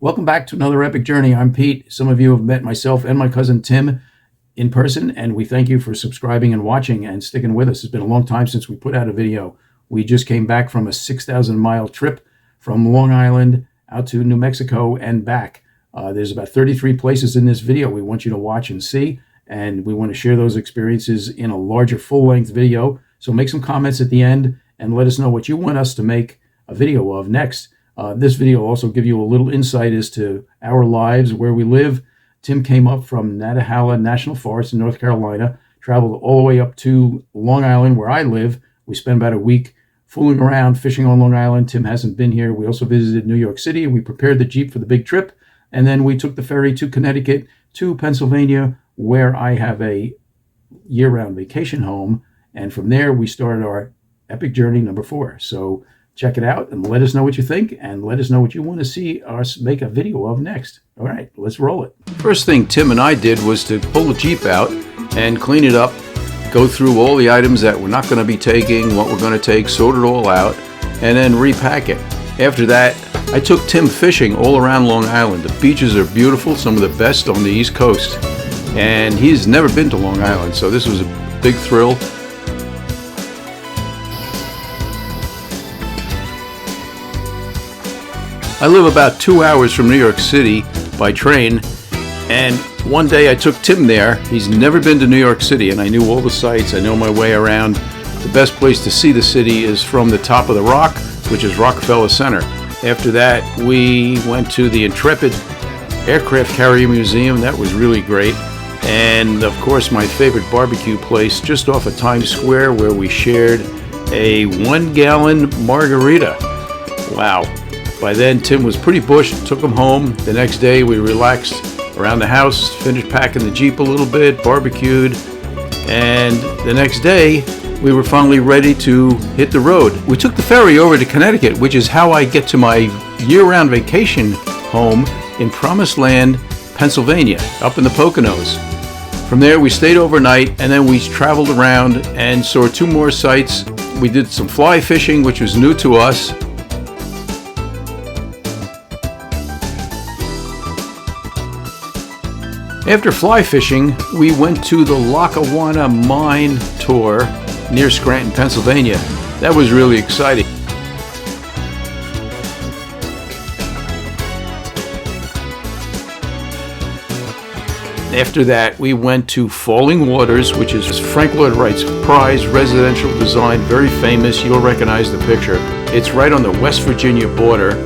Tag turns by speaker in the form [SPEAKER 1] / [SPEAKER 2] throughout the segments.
[SPEAKER 1] Welcome back to another epic journey. I'm Pete. Some of you have met myself and my cousin Tim in person, and we thank you for subscribing and watching and sticking with us. It's been a long time since we put out a video. We just came back from a 6,000-mile trip from Long Island out to New Mexico and back. There's about 33 places in this video we want you to watch and see, and we want to share those experiences in a larger full-length video. So make some comments at the end and let us know what you want us to make a video of next. This video will also give you a little insight as to our lives, where we live. Tim came up from Nantahala National Forest in North Carolina, traveled all the way up to Long Island, where I live. We spent about a week fooling around, fishing on Long Island. Tim hasn't been here. We also visited New York City. We prepared the Jeep for the big trip, and then we took the ferry to Connecticut, to Pennsylvania, where I have a year-round vacation home. And from there, we started our epic journey number 4. So check it out and let us know what you think, and let us know what you want to see us make a video of next. All right, let's roll it. First thing Tim and I did was to pull the Jeep out and clean it up, go through all the items that we're not going to be taking, what we're going to take, sort it all out, and then repack it. After that, I took Tim fishing all around Long Island. The beaches are beautiful, some of the best on the East Coast. And he's never been to Long Island, so this was a big thrill. I live about 2 hours from New York City by train, and one day I took Tim there. He's never been to New York City, and I knew all the sights. I know my way around. The best place to see the city is from the top of the rock, which is Rockefeller Center. After that, we went to the Intrepid Aircraft Carrier Museum. That was really great. And of course, my favorite barbecue place just off of Times Square, where we shared a 1-gallon margarita. Wow. By then, Tim was pretty bushed, took him home. The next day, we relaxed around the house, finished packing the Jeep a little bit, barbecued, and the next day, we were finally ready to hit the road. We took the ferry over to Connecticut, which is how I get to my year-round vacation home in Promised Land, Pennsylvania, up in the Poconos. From there, we stayed overnight, and then we traveled around and saw 2 more sites. We did some fly fishing, which was new to us. After fly fishing, we went to the Lackawanna Mine tour near Scranton, Pennsylvania. That was really exciting. After that, we went to Falling Waters, which is Frank Lloyd Wright's prize residential design, very famous. You'll recognize the picture. It's right on the West Virginia border.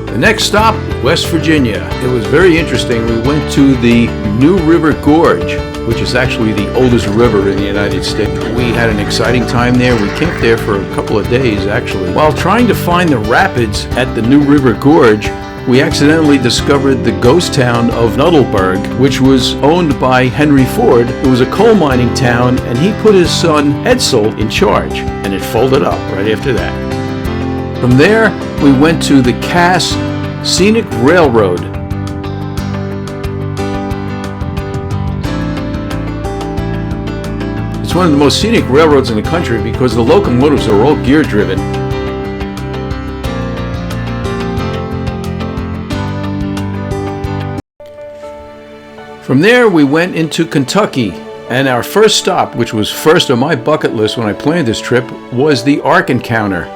[SPEAKER 1] The next stop, West Virginia. It was very interesting. We went to the New River Gorge, which is actually the oldest river in the United States. We had an exciting time there. We camped there for a couple of days, actually. While trying to find the rapids at the New River Gorge, we accidentally discovered the ghost town of Nuttleburg, which was owned by Henry Ford, who was a coal mining town, and he put his son Edsel in charge, and it folded up right after that. From there, we went to the Cass Scenic Railroad. It's one of the most scenic railroads in the country because the locomotives are all gear-driven. From there, we went into Kentucky, and our first stop, which was first on my bucket list when I planned this trip, was the Ark Encounter.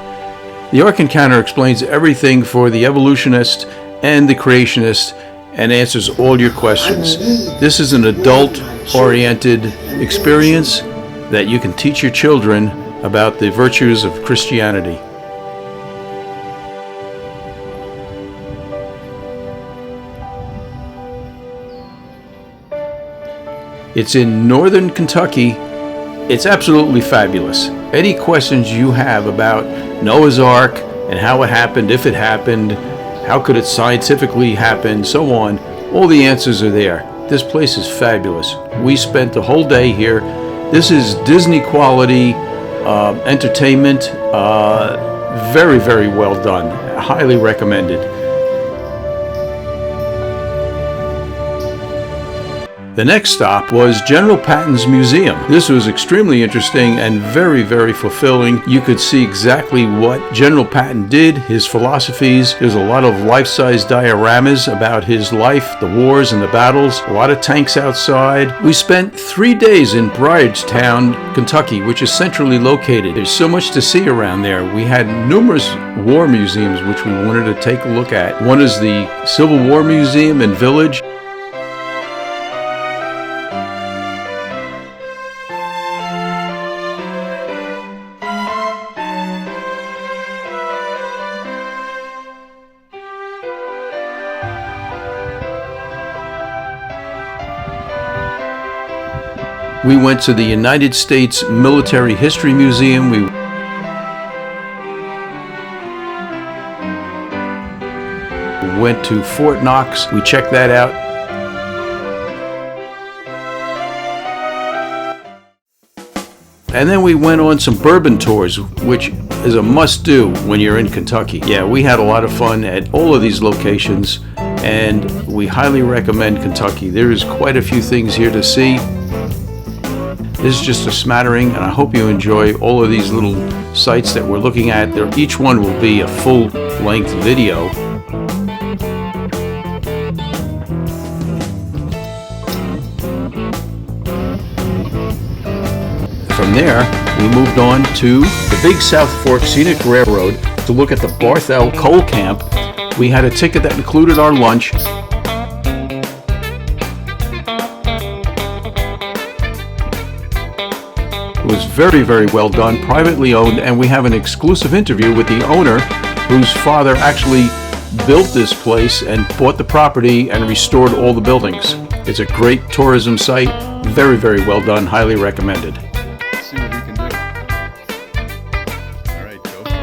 [SPEAKER 1] The Ark Encounter explains everything for the evolutionist and the creationist and answers all your questions. This is an adult-oriented experience that you can teach your children about the virtues of Christianity. It's in northern Kentucky. It's absolutely fabulous. Any questions you have about Noah's Ark and how it happened, if it happened, how could it scientifically happen, so on, all the answers are there. This place is fabulous. We spent the whole day here. This is Disney quality entertainment. Very, very well done. Highly recommended. The next stop was General Patton's museum. This was extremely interesting and very, very fulfilling. You could see exactly what General Patton did, his philosophies. There's a lot of life-size dioramas about his life, the wars and the battles, a lot of tanks outside. We spent 3 days in Bridgetown, Kentucky, which is centrally located. There's so much to see around there. We had numerous war museums which we wanted to take a look at. One is the Civil War Museum and Village. We went to the United States Military History Museum. We went to Fort Knox. We checked that out. And then we went on some bourbon tours, which is a must-do when you're in Kentucky. Yeah, we had a lot of fun at all of these locations, and we highly recommend Kentucky. There is quite a few things here to see. This is just a smattering, and I hope you enjoy all of these little sites that we're looking at. Each one will be a full-length video. From there, we moved on to the Big South Fork Scenic Railroad to look at the Barthel Coal Camp. We had a ticket that included our lunch. It was very, very well done, privately owned, and we have an exclusive interview with the owner, whose father actually built this place and bought the property and restored all the buildings. It's a great tourism site, very, very well done, highly recommended.
[SPEAKER 2] Let's see what we can do. All right, go for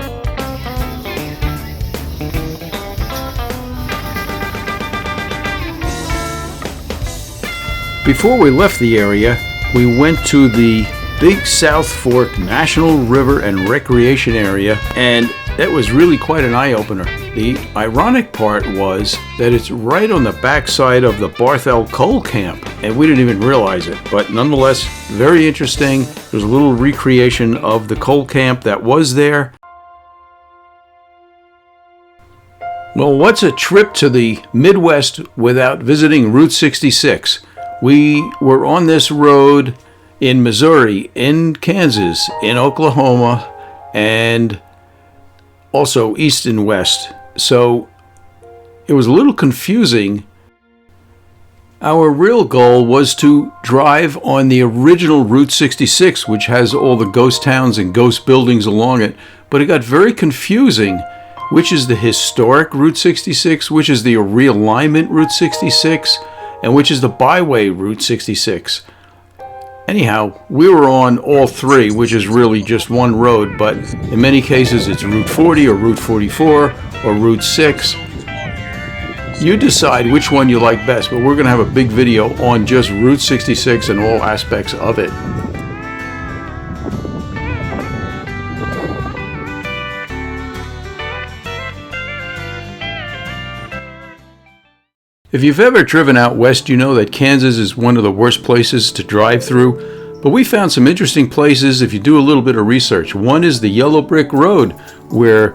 [SPEAKER 2] it.
[SPEAKER 1] Before we left the area, we went to the Big South Fork National River and Recreation Area, and that was really quite an eye-opener. The ironic part was that it's right on the backside of the Barthel Coal Camp, and we didn't even realize it, but nonetheless, very interesting. There's a little recreation of the coal camp that was there. Well, what's a trip to the Midwest without visiting Route 66? We were on this road in Missouri, in Kansas, in Oklahoma, and also east and west. So it was a little confusing. Our real goal was to drive on the original Route 66, which has all the ghost towns and ghost buildings along it, but it got very confusing. Which is the historic Route 66, which is the realignment Route 66, and which is the byway Route 66. Anyhow, we were on all three, which is really just one road, but in many cases it's Route 40 or Route 44 or Route 6. You decide which one you like best, but we're going to have a big video on just Route 66 and all aspects of it. If you've ever driven out west, you know that Kansas is one of the worst places to drive through, but we found some interesting places if you do a little bit of research. One is the Yellow Brick Road, where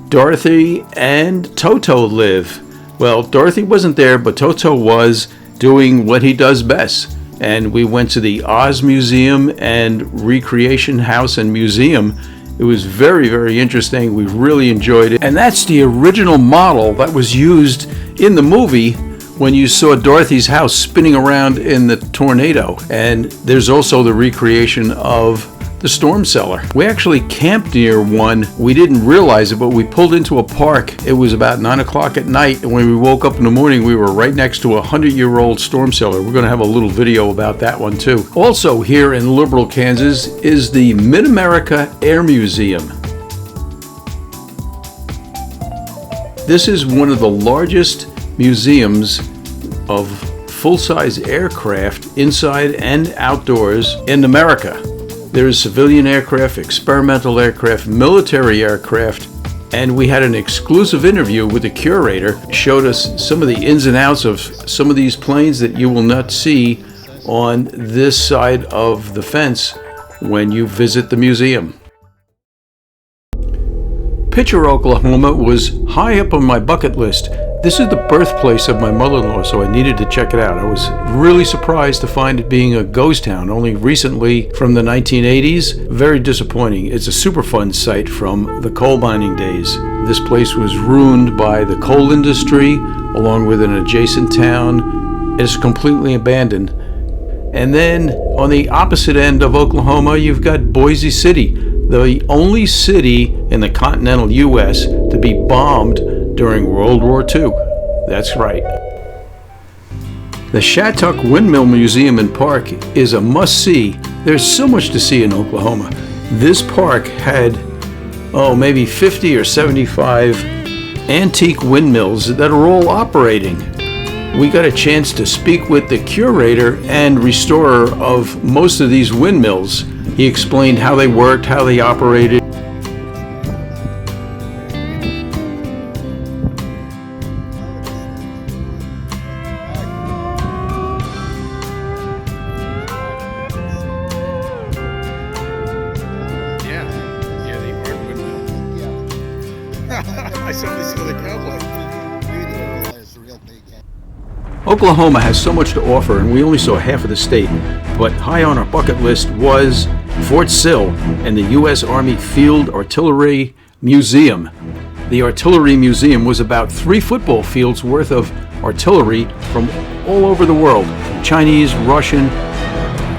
[SPEAKER 1] Dorothy and Toto live. Well, Dorothy wasn't there, but Toto was doing what he does best. And we went to the Oz Museum and Recreation House and Museum. It was very, very interesting. We really enjoyed it. And that's the original model that was used in the movie when you saw Dorothy's house spinning around in the tornado. And there's also the recreation of the storm cellar. We actually camped near one. We didn't realize it, but we pulled into a park. It was about 9 o'clock at night, and when we woke up in the morning, we were right next to a 100-year-old storm cellar. We're going to have a little video about that one too. Also here in Liberal, Kansas is the Mid-America Air Museum. This is one of the largest museums of full-size aircraft inside and outdoors in America. There is civilian aircraft, experimental aircraft, military aircraft, and we had an exclusive interview with the curator. Showed us some of the ins and outs of some of these planes that you will not see on this side of the fence when you visit the museum. Pitcher, Oklahoma was high up on my bucket list. This is the birthplace of my mother-in-law, so I needed to check it out. I was really surprised to find it being a ghost town only recently from the 1980s. Very disappointing. It's a Superfund site from the coal mining days. This place was ruined by the coal industry along with an adjacent town. It's completely abandoned. And then on the opposite end of Oklahoma, you've got Boise City, the only city in the continental U.S. to be bombed during World War II. That's right. The Shattuck Windmill Museum and Park is a must-see. There's so much to see in Oklahoma. This park had, maybe 50 or 75 antique windmills that are all operating. We got a chance to speak with the curator and restorer of most of these windmills. He explained how they worked, how they operated. Oklahoma has so much to offer, and we only saw half of the state, but high on our bucket list was Fort Sill and the U.S. Army Field Artillery Museum. The Artillery Museum was about 3 football fields worth of artillery from all over the world. Chinese, Russian,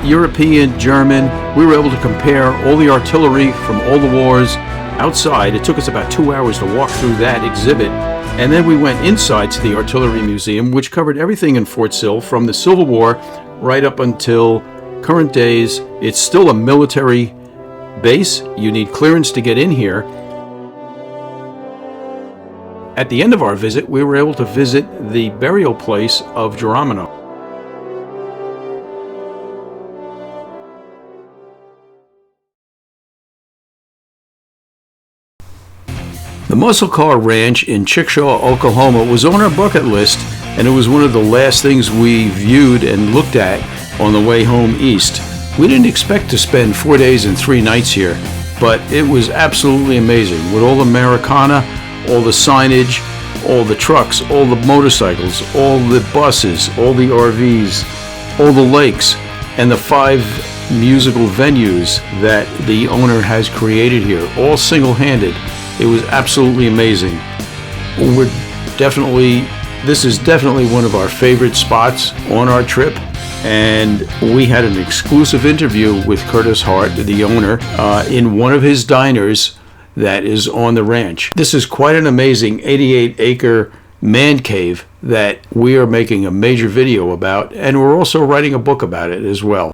[SPEAKER 1] European, German. We were able to compare all the artillery from all the wars outside. It took us about 2 hours to walk through that exhibit. And then we went inside to the Artillery Museum, which covered everything in Fort Sill from the Civil War right up until current days. It's still a military base. You need clearance to get in here. At the end of our visit, we were able to visit the burial place of Geronimo. The Muscle Car Ranch in Chickshaw, Oklahoma was on our bucket list, and it was one of the last things we viewed and looked at on the way home east. We didn't expect to spend 4 days and 3 nights here, but it was absolutely amazing with all the Americana, all the signage, all the trucks, all the motorcycles, all the buses, all the RVs, all the lakes, and the 5 musical venues that the owner has created here, all single-handed. It was absolutely amazing. This is definitely one of our favorite spots on our trip, and we had an exclusive interview with Curtis Hart, the owner, in one of his diners that is on the ranch. This is quite an amazing 88-acre man cave that we are making a major video about, and we're also writing a book about it as well.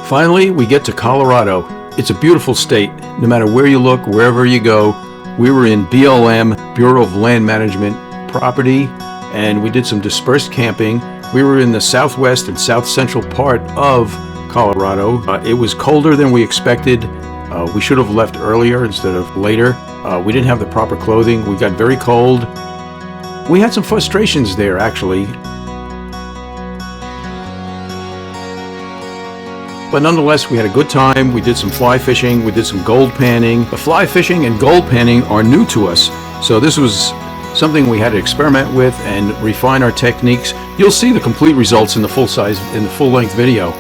[SPEAKER 1] Finally, we get to Colorado. It's a beautiful state. No matter where you look, wherever you go. We were in BLM, Bureau of Land Management property, and we did some dispersed camping. We were in the southwest and south central part of Colorado. It was colder than we expected. We should have left earlier instead of later. We didn't have the proper clothing. We got very cold. We had some frustrations there, actually. But nonetheless, we had a good time. We did some fly fishing. We did some gold panning. The fly fishing and gold panning are new to us, so this was something we had to experiment with and refine our techniques. You'll see the complete results in the full-length video.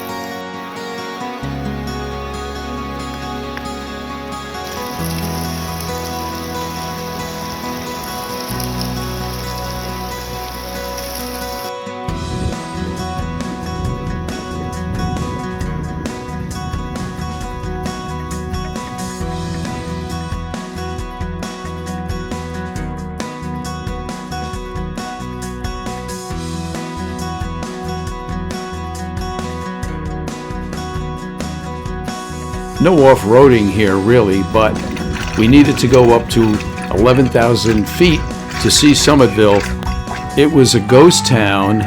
[SPEAKER 1] No off-roading here really, but we needed to go up to 11,000 feet to see Summitville. It was a ghost town.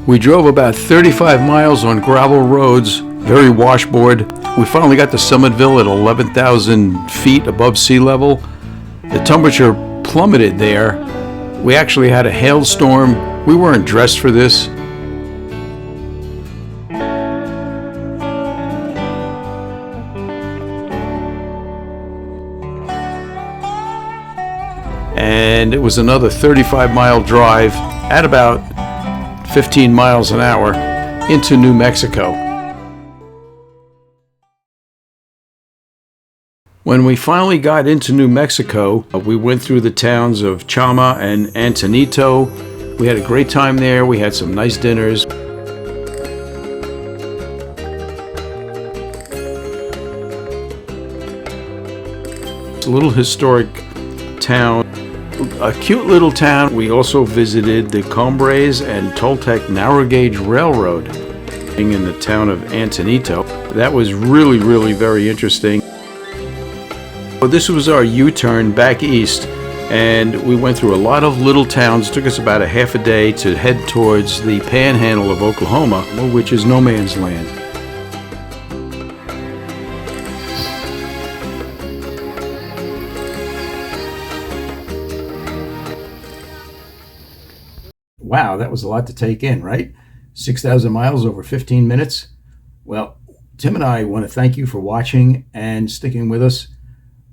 [SPEAKER 1] We drove about 35 miles on gravel roads, very washboard. We finally got to Summitville at 11,000 feet above sea level. The temperature plummeted there We actually had a hailstorm. We weren't dressed for this. And it was another 35-mile drive at about 15 miles an hour into New Mexico. When we finally got into New Mexico, we went through the towns of Chama and Antonito. We had a great time there. We had some nice dinners. It's a little historic town, a cute little town. We also visited the Combres and Toltec narrow gauge railroad in the town of Antonito. That was really, really very interesting. Well, this was our U-turn back east, and we went through a lot of little towns. It took us about a half a day to head towards the panhandle of Oklahoma, which is no man's land. Wow, that was a lot to take in, right? 6,000 miles over 15 minutes. Well, Tim and I want to thank you for watching and sticking with us.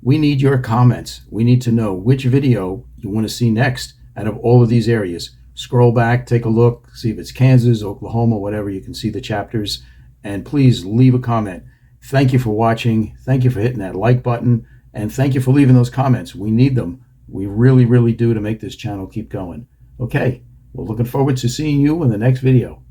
[SPEAKER 1] We need your comments. We need to know which video you want to see next out of all of these areas. Scroll back, take a look, see if it's Kansas, Oklahoma, whatever. You can see the chapters. And please leave a comment. Thank you for watching. Thank you for hitting that like button. And thank you for leaving those comments. We need them. We really, really do, to make this channel keep going. Okay, we're looking forward to seeing you in the next video.